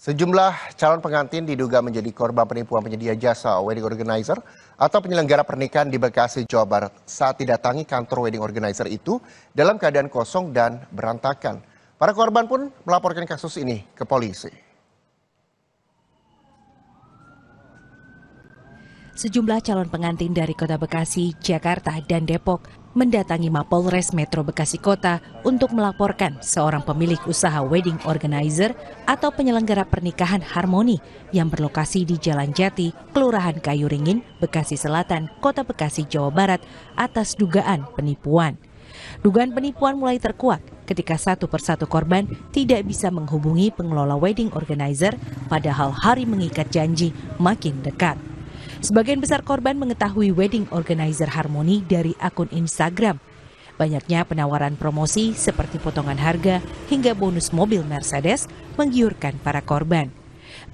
Sejumlah calon pengantin diduga menjadi korban penipuan penyedia jasa wedding organizer atau penyelenggara pernikahan di Bekasi, Jawa Barat saat didatangi kantor wedding organizer itu dalam keadaan kosong dan berantakan. Para korban pun melaporkan kasus ini ke polisi. Sejumlah calon pengantin dari Kota Bekasi, Jakarta, dan Depok mendatangi Mapolres Metro Bekasi Kota untuk melaporkan seorang pemilik usaha wedding organizer atau penyelenggara pernikahan Harmoni yang berlokasi di Jalan Jati, Kelurahan Kayu Ringin, Bekasi Selatan, Kota Bekasi, Jawa Barat atas dugaan penipuan. Dugaan penipuan mulai terkuak ketika satu persatu korban tidak bisa menghubungi pengelola wedding organizer padahal hari mengikat janji makin dekat. Sebagian besar korban mengetahui wedding organizer Harmoni dari akun Instagram. Banyaknya penawaran promosi seperti potongan harga hingga bonus mobil Mercedes menggiurkan para korban.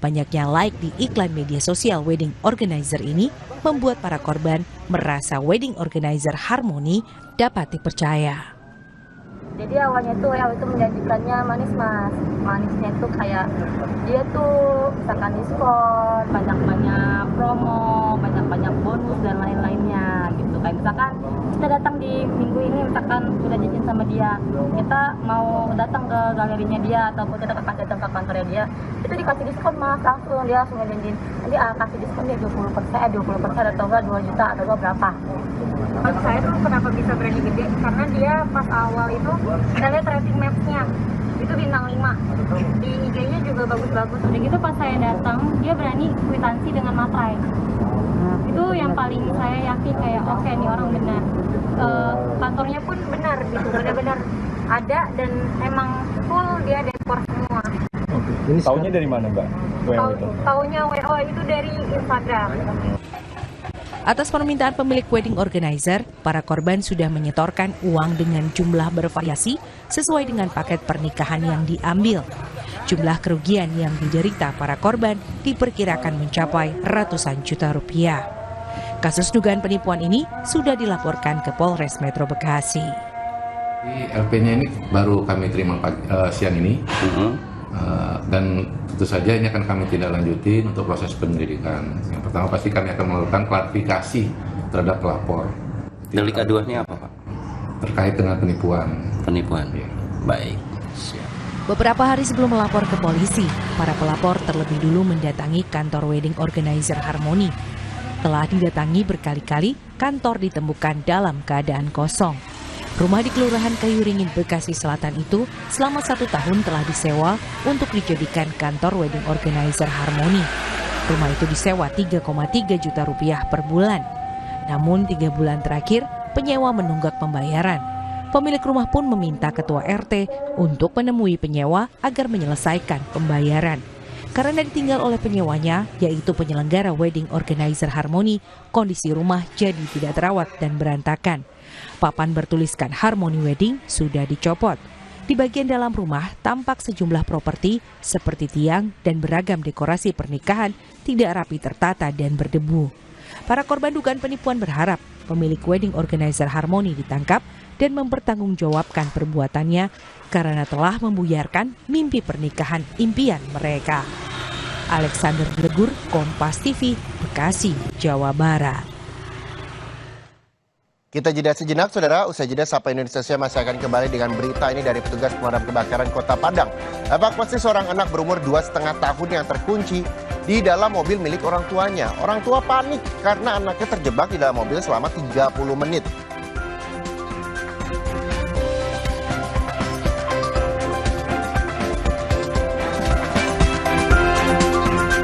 Banyaknya like di iklan media sosial wedding organizer ini membuat para korban merasa wedding organizer Harmoni dapat dipercaya. Jadi awalnya tuh itu menjanjikannya manis mas, manisnya tuh kayak dia tuh misalkan diskon, banyak-banyak promo, banyak-banyak bonus dan lain-lainnya gitu. Kayak misalkan kita datang di minggu ini misalkan sudah janjian sama dia, kita mau datang ke galerinya dia ataupun kita datang ke kantornya dia, itu dikasih diskon mas, langsung dia langsung janjiin nanti kasih diskon dia 20% atau enggak 2 juta atau enggak berapa. Saya tuh kenapa bisa berani gede, karena dia pas awal itu kita lihat rating maps-nya itu bintang 5, di IG-nya juga bagus-bagus. Udah gitu pas saya datang dia berani kwitansi dengan materai. Itu yang paling saya yakin kayak oke, nih orang benar. Kantornya pun benar gitu, benar-benar ada dan emang full dia dekor semua. Ini taunya dari mana mbak? Taunya WO itu dari Instagram. Atas permintaan pemilik wedding organizer, para korban sudah menyetorkan uang dengan jumlah bervariasi sesuai dengan paket pernikahan yang diambil. Jumlah kerugian yang diderita para korban diperkirakan mencapai ratusan juta rupiah. Kasus dugaan penipuan ini sudah dilaporkan ke Polres Metro Bekasi. LP-nya ini baru kami terima siang ini. Dan tentu saja ini akan kami tidak lanjutin untuk proses penyelidikan. Yang pertama pasti kami akan melakukan klarifikasi terhadap pelapor. Delik aduannya apa Pak? Terkait dengan penipuan. Penipuan, ya. Baik. Beberapa hari sebelum melapor ke polisi, para pelapor terlebih dulu mendatangi kantor wedding organizer Harmoni. Telah didatangi berkali-kali, kantor ditemukan dalam keadaan kosong. Rumah di Kelurahan Kayu Ringin, Bekasi Selatan itu selama 1 tahun telah disewa untuk dijadikan kantor wedding organizer Harmoni. Rumah itu disewa 3,3 juta rupiah per bulan. Namun 3 bulan terakhir, penyewa menunggak pembayaran. Pemilik rumah pun meminta ketua RT untuk menemui penyewa agar menyelesaikan pembayaran. Karena ditinggal oleh penyewanya, yaitu penyelenggara wedding organizer Harmoni, kondisi rumah jadi tidak terawat dan berantakan. Papan bertuliskan Harmoni Wedding sudah dicopot. Di bagian dalam rumah tampak sejumlah properti seperti tiang dan beragam dekorasi pernikahan tidak rapi tertata dan berdebu. Para korban dugaan penipuan berharap pemilik wedding organizer Harmoni ditangkap dan mempertanggungjawabkan perbuatannya karena telah membuyarkan mimpi pernikahan impian mereka. Alexander Legur, Kompas TV, Bekasi, Jawa Barat. Kita jeda sejenak, saudara. Usai jeda, Sapa Indonesia masih akan kembali dengan berita ini dari petugas pemadam kebakaran Kota Padang. Evakuasi seorang anak berumur 2,5 tahun yang terkunci di dalam mobil milik orang tuanya. Orang tua panik karena anaknya terjebak di dalam mobil selama 30 menit.